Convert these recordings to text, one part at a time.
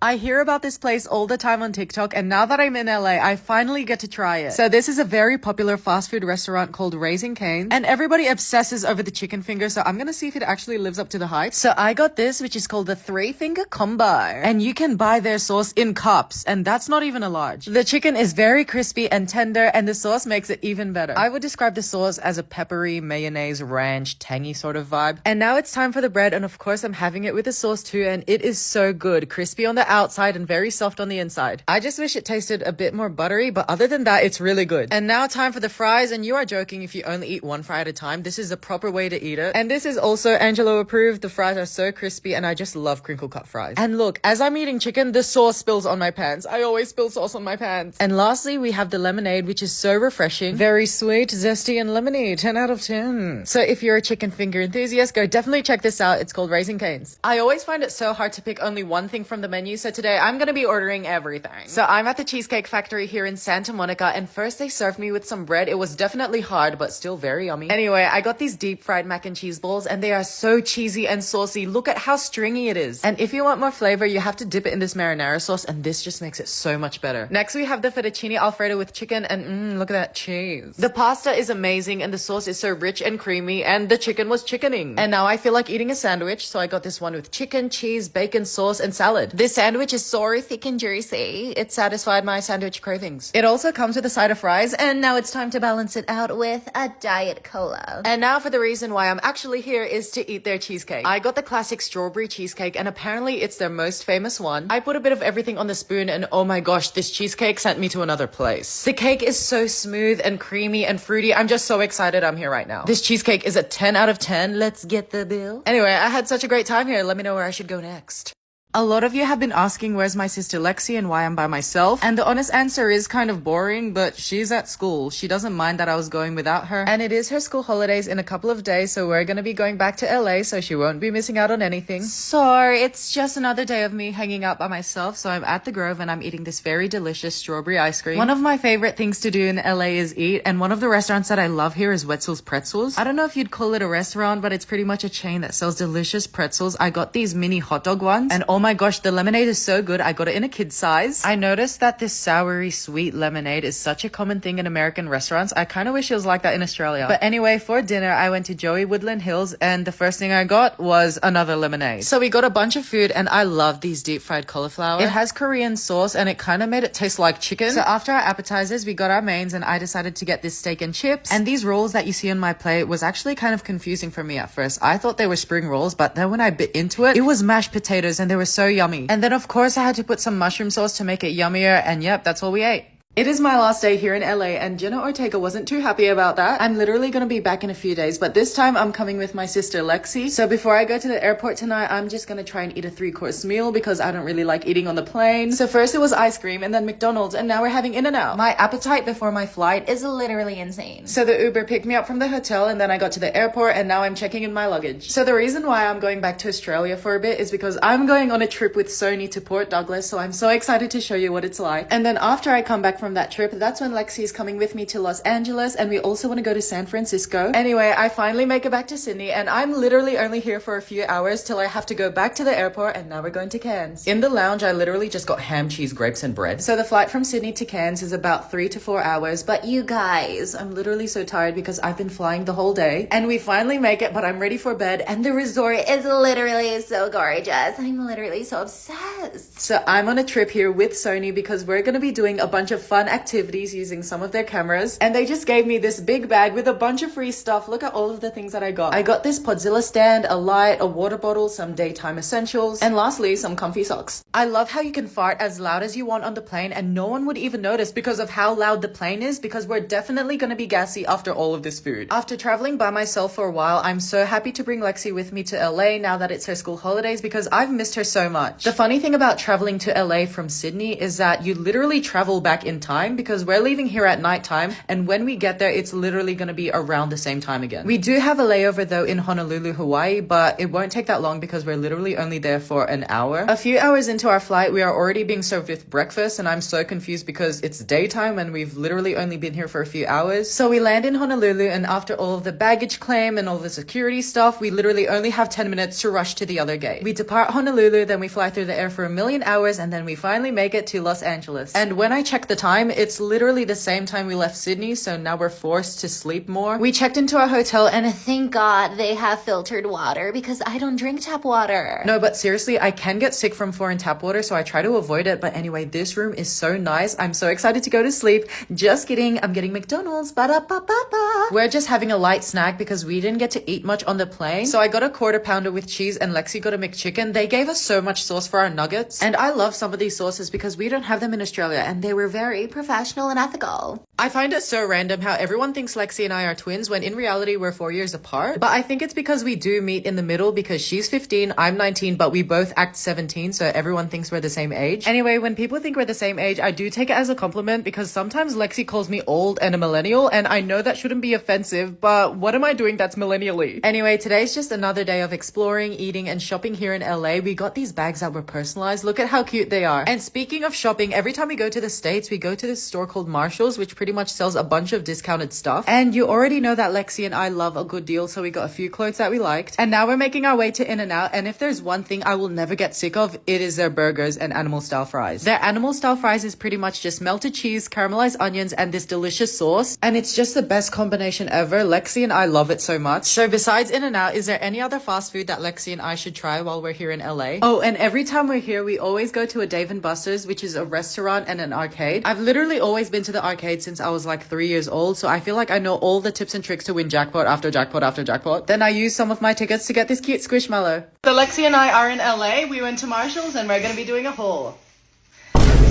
I hear about this place all the time on TikTok, and now that I'm in LA, I finally get to try it. So this is a very popular fast food restaurant called Raising Cane's, and everybody obsesses over the chicken finger, so I'm gonna see if it actually lives up to the hype. So I got this, which is called the 3-finger combo, and you can buy their sauce in cups, and that's not even a large. The chicken is very crispy and tender, and the sauce makes it even better. I would describe the sauce as a peppery, mayonnaise, ranch, tangy sort of vibe. And now it's time for the bread, and of course I'm having it with the sauce too, and it is so good. Crispy on the outside and very soft on the inside. I just wish it tasted a bit more buttery, but other than that, it's really good. And now time for the fries, and you are joking if you only eat one fry at a time. This is the proper way to eat it. And this is also Angelo approved. The fries are so crispy, and I just love crinkle cut fries. And look, as I'm eating chicken, the sauce spills on my pants. I always spill sauce on my pants. And lastly, we have the lemonade, which is so refreshing. Very sweet, zesty, and lemony. 10 out of 10. So if you're a chicken finger enthusiast, go definitely check this out. It's called Raising Cane's. I always find it so hard to pick only one thing from the menu, so today I'm gonna be ordering everything. So I'm at the Cheesecake Factory here in Santa Monica, and first they served me with some bread. It was definitely hard, but still very yummy. Anyway, I got these deep fried mac and cheese balls, and they are so cheesy and saucy. Look at how stringy it is. And if you want more flavor, you have to dip it in this marinara sauce, and this just makes it so much better. Next, we have the fettuccine alfredo with chicken, and look at that cheese. The pasta is amazing, and the sauce is so rich and creamy, and the chicken was chickening. And now I feel like eating a sandwich, so I got this one with chicken, cheese, bacon, sauce, and salad. This sandwich is so thick and juicy. It satisfied my sandwich cravings. It also comes with a side of fries, and now it's time to balance it out with a Diet Cola. And now for the reason why I'm actually here is to eat their cheesecake. I got the classic strawberry cheesecake, and apparently it's their most famous one. I put a bit of everything on the spoon, and oh my gosh, this cheesecake sent me to another place. The cake is so smooth and creamy and fruity. I'm just so excited I'm here right now. This cheesecake is a 10 out of 10. Let's get the bill. Anyway, I had such a great time here. Let me know where I should go next. A lot of you have been asking where's my sister Lexi and why I'm by myself, and the honest answer is kind of boring, but she's at school. She doesn't mind that I was going without her, and it is her school holidays in a couple of days, so we're gonna be going back to LA, so she won't be missing out on anything. So it's just another day of me hanging out by myself. So I'm at the Grove and I'm eating this very delicious strawberry ice cream. One of my favorite things to do in LA is eat, and one of the restaurants that I love here is Wetzel's Pretzels. I don't know if you'd call it a restaurant, but it's pretty much a chain that sells delicious pretzels. I got these mini hot dog ones, and oh my gosh, the lemonade is so good. I got it in a kid size. I noticed that this soury sweet lemonade is such a common thing in American restaurants. I kind of wish it was like that in Australia. But anyway, for dinner, I went to Joey Woodland Hills, and the first thing I got was another lemonade. So we got a bunch of food, and I love these deep fried cauliflower. It has Korean sauce, and it kind of made it taste like chicken. So after our appetizers, we got our mains, and I decided to get this steak and chips. And these rolls that you see on my plate was actually kind of confusing for me at first. I thought they were spring rolls, but then when I bit into it, it was mashed potatoes, and they were so yummy. And then of course I had to put some mushroom sauce to make it yummier, and yep, that's all we ate. It is my last day here in LA, and Jenna Ortega wasn't too happy about that. I'm literally gonna be back in a few days, but this time I'm coming with my sister Lexi. So before I go to the airport tonight, I'm just gonna try and eat a 3-course meal because I don't really like eating on the plane. So first it was ice cream, and then McDonald's, and now we're having In-N-Out. My appetite before my flight is literally insane. So the Uber picked me up from the hotel, and then I got to the airport, and now I'm checking in my luggage. So the reason why I'm going back to Australia for a bit is because I'm going on a trip with Sony to Port Douglas, so I'm so excited to show you what it's like. And then after I come back from that trip, that's when Lexi is coming with me to Los Angeles, and we also want to go to San Francisco. Anyway, I finally make it back to Sydney, and I'm literally only here for a few hours till I have to go back to the airport, and now we're going to Cairns. In the lounge, I literally just got ham, cheese, grapes, and bread. So the flight from Sydney to Cairns is about 3 to 4 hours, but you guys, I'm literally so tired because I've been flying the whole day, and we finally make it, but I'm ready for bed, and the resort is literally so gorgeous. I'm literally so obsessed. So I'm on a trip here with Sony because we're gonna be doing a bunch of fun activities using some of their cameras, and they just gave me this big bag with a bunch of free stuff. Look at all of the things that I got. I got this Podzilla stand, a light, a water bottle, some daytime essentials, and lastly, some comfy socks. I love how you can fart as loud as you want on the plane and no one would even notice because of how loud the plane is, because we're definitely gonna be gassy after all of this food. After traveling by myself for a while, I'm so happy to bring Lexi with me to LA now that it's her school holidays because I've missed her so much. The funny thing about traveling to LA from Sydney is that you literally travel back in time because we're leaving here at nighttime, and when we get there, it's literally going to be around the same time again. We do have a layover though in Honolulu, Hawaii, but it won't take that long because we're literally only there for an hour. A few hours into our flight, we are already being served with breakfast, and I'm so confused because it's daytime and we've literally only been here for a few hours. So we land in Honolulu, and after all of the baggage claim and all the security stuff, we literally only have 10 minutes to rush to the other gate. We depart Honolulu, then we fly through the air for a million hours, and then we finally make it to Los Angeles. And when I check the time, it's literally the same time we left Sydney, so now we're forced to sleep more. We checked into our hotel, and thank God they have filtered water because I don't drink tap water. No, but seriously, I can get sick from foreign tap water, so I try to avoid it. But anyway, this room is so nice. I'm so excited to go to sleep. Just kidding, I'm getting McDonald's. Ba-da-ba-ba-ba. We're just having a light snack because we didn't get to eat much on the plane. So I got a quarter pounder with cheese and Lexi got a McChicken. They gave us so much sauce for our nuggets. And I love some of these sauces because we don't have them in Australia, and they were very professional and ethical. I find it so random how everyone thinks Lexi and I are twins when in reality we're 4 years apart. But I think it's because we do meet in the middle because she's 15, I'm 19, but we both act 17, so everyone thinks we're the same age. Anyway, when people think we're the same age, I do take it as a compliment because sometimes Lexi calls me old and a millennial, and I know that shouldn't be offensive, but what am I doing that's millennially? Anyway, today's just another day of exploring, eating, and shopping here in LA. We got these bags that were personalized. Look at how cute they are. And speaking of shopping, every time we go to the States, we go to this store called Marshall's, which pretty much sells a bunch of discounted stuff. And you already know that Lexi and I love a good deal, so we got a few clothes that we liked. And now we're making our way to In-N-Out, and if there's one thing I will never get sick of, it is their burgers and animal style fries. Their animal style fries is pretty much just melted cheese, caramelized onions, and this delicious sauce. And it's just the best combination ever. Lexi and I love it so much. So besides In-N-Out, is there any other fast food that Lexi and I should try while we're here in LA? Oh, and every time we're here, we always go to a Dave & Buster's, which is a restaurant and an arcade. I've literally always been to the arcade since I was like 3 years old, so I feel like I know all the tips and tricks to win jackpot after jackpot after jackpot. Then I use some of my tickets to get this cute squishmallow. So Lexi and I are in LA. We went to Marshall's and we're gonna be doing a haul.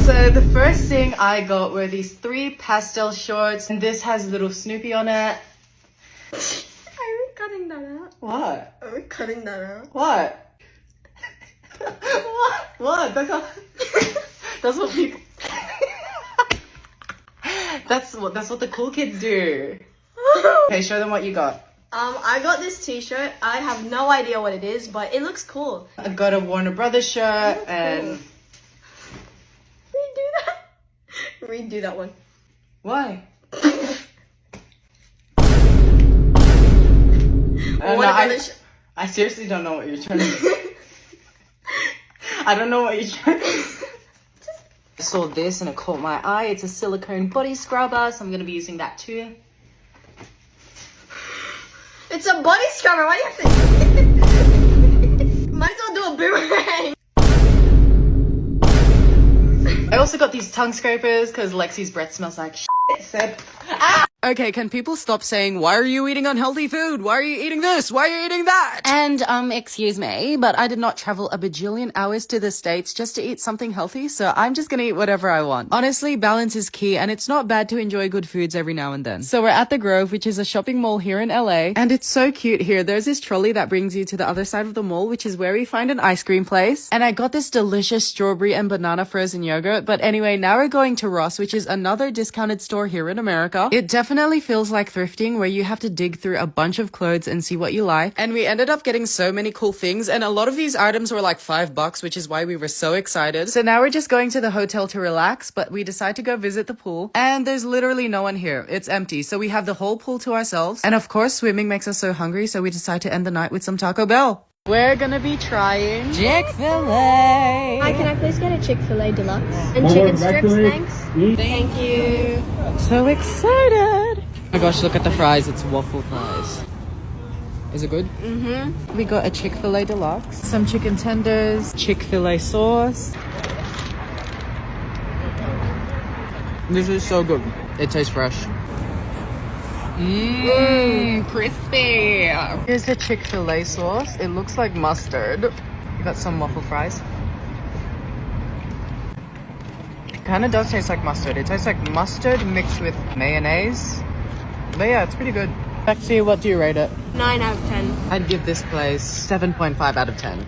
So the first thing I got were these 3 pastel shorts, and this has little Snoopy on it. Are we cutting that out? What? Are we cutting that out? What? What? That's how, that's what people that's what the cool kids do. Okay, show them what you got. I got this t-shirt. I have no idea what it is, but it looks cool. I got a Warner Brothers shirt and Redo that. Redo that one. why? I seriously don't know what you're trying to do. I don't know what you're trying to do. I saw this and it caught my eye. It's a silicone body scrubber, so I'm going to be using that too. It's a body scrubber. Why do you have to? Might as well do a boomerang. I also got these tongue scrapers because Lexi's breath smells like shit. Said, ah! Okay, can people stop saying, why are you eating unhealthy food? Why are you eating this? Why are you eating that? And, excuse me, but I did not travel a bajillion hours to the States just to eat something healthy, so I'm just gonna eat whatever I want. Honestly, balance is key, and it's not bad to enjoy good foods every now and then. So we're at the Grove, which is a shopping mall here in LA, and it's so cute here. There's this trolley that brings you to the other side of the mall, which is where we find an ice cream place. And I got this delicious strawberry and banana frozen yogurt, but anyway, now we're going to Ross, which is another discounted store here in America. It definitely feels like thrifting, where you have to dig through a bunch of clothes and see what you like. And we ended up getting so many cool things, and a lot of these items were like $5, which is why we were so excited. So now we're just going to the hotel to relax, but we decide to go visit the pool, and there's literally no one here. It's empty, so we have the whole pool to ourselves. And of course, swimming makes us so hungry, so we decide to end the night with some Taco Bell. We're gonna be trying Chick-fil-A. Hi, can I please get a Chick-fil-A deluxe? And chicken strips, thanks. Thank you. So excited. Oh my gosh, look at the fries. It's waffle fries. Is it good? Mm-hmm. We got a Chick-fil-A deluxe, some chicken tenders, Chick-fil-A sauce. This is so good. It tastes fresh. Mmm, crispy. Here's the Chick-fil-A sauce. It looks like mustard. We got some waffle fries. It kind of does taste like mustard. It tastes like mustard mixed with mayonnaise. But yeah, it's pretty good. Lexi, what do you rate it? 9 out of 10. I'd give this place 7.5 out of 10.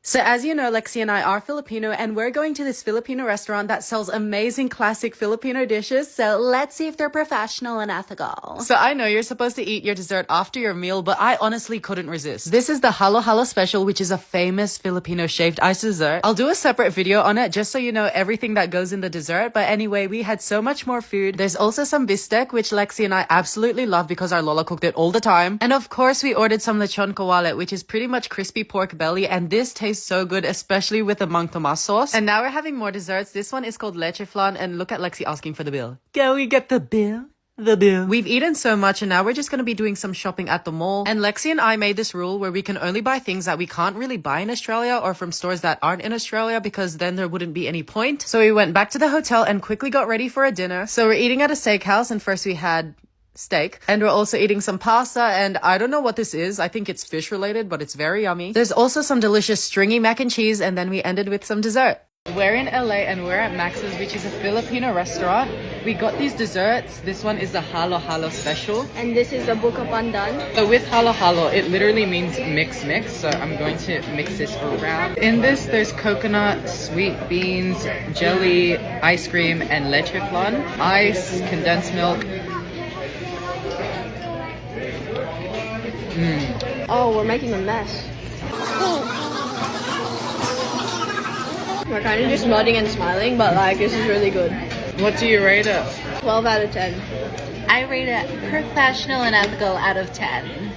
So as you know, Lexi and I are Filipino and we're going to this Filipino restaurant that sells amazing classic Filipino dishes. So let's see if they're professional and ethical. So I know you're supposed to eat your dessert after your meal, but I honestly couldn't resist. This is the Halo Halo Special, which is a famous Filipino shaved ice dessert. I'll do a separate video on it just so you know everything that goes in the dessert. But anyway, we had so much more food. There's also some bistec, which Lexi and I absolutely love because our Lola cooked it all the time. And of course, we ordered some lechon kawale, which is pretty much crispy pork belly. And this tastes so good, especially with the Mang Tomas sauce. And now we're having more desserts. This one is called leche flan, and look at Lexi asking for the bill. Can we get the bill? The bill. We've eaten so much and now we're just going to be doing some shopping at the mall. And Lexi and I made this rule where we can only buy things that we can't really buy in Australia or from stores that aren't in Australia, because then there wouldn't be any point. So we went back to the hotel and quickly got ready for a dinner. So we're eating at a steakhouse, and first we had steak, and we're also eating some pasta, and I don't know what this is. I think it's fish related, but it's very yummy. There's also some delicious stringy mac and cheese, and then we ended with some dessert. We're in LA and we're at Max's, which is a Filipino restaurant. We got these desserts. This one is the Halo Halo Special. And this is the buka pandan. So with Halo Halo, it literally means mix. So I'm going to mix this around. In this, there's coconut, sweet beans, jelly, ice cream, and leche flan. Ice, condensed milk. Oh, we're making a mess. We're kind of just nodding and smiling, but like, this is really good. What do you rate it? 12 out of 10. I rate it professional and ethical out of 10.